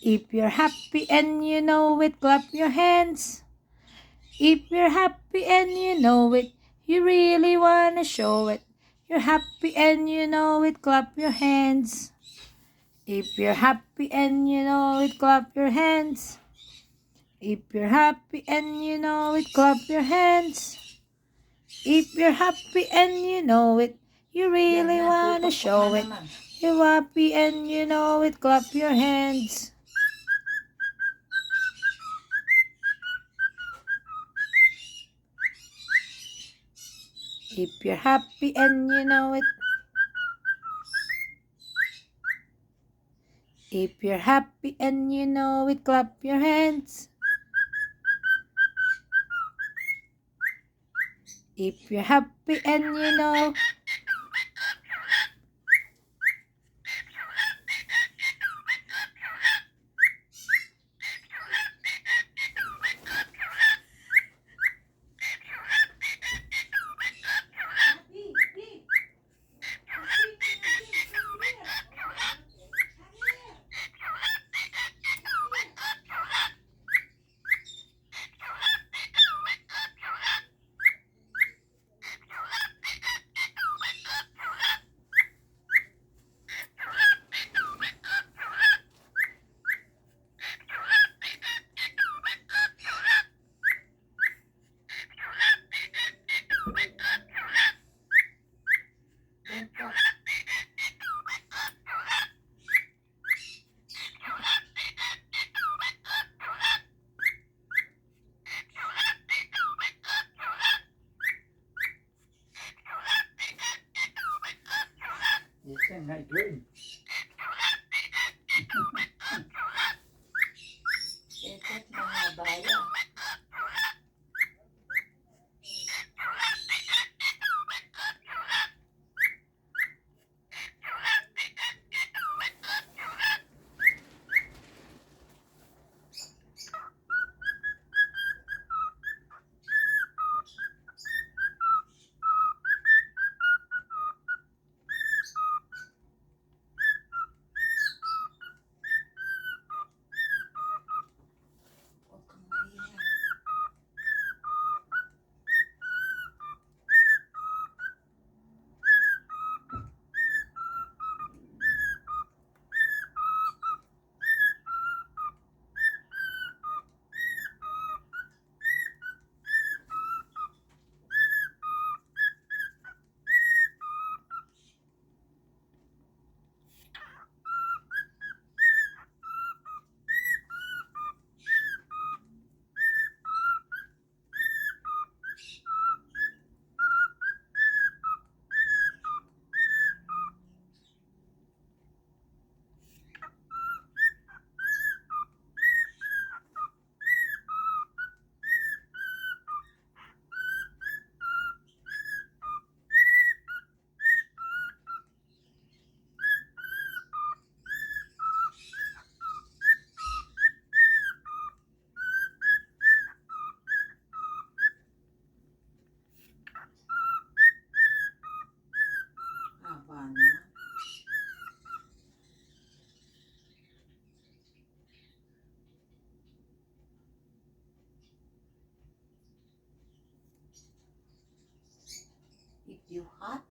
If you're happy and you know it, clap your hands. If you're happy and you know it, you really wanna show it. You're happy and you know it, clap your hands. If you're happy and you know it, clap your hands. If you're happy and you know it, clap your hands. If you're happy and you know it, you really wanna show it. You're happy and you know it, clap your hands. If you're happy and you know it. If you're happy and you know it, clap your hands. If you're happy and you know. You sing that good. Ikot mga baya. Huwag kang mahiya. Haba naman. If you hot,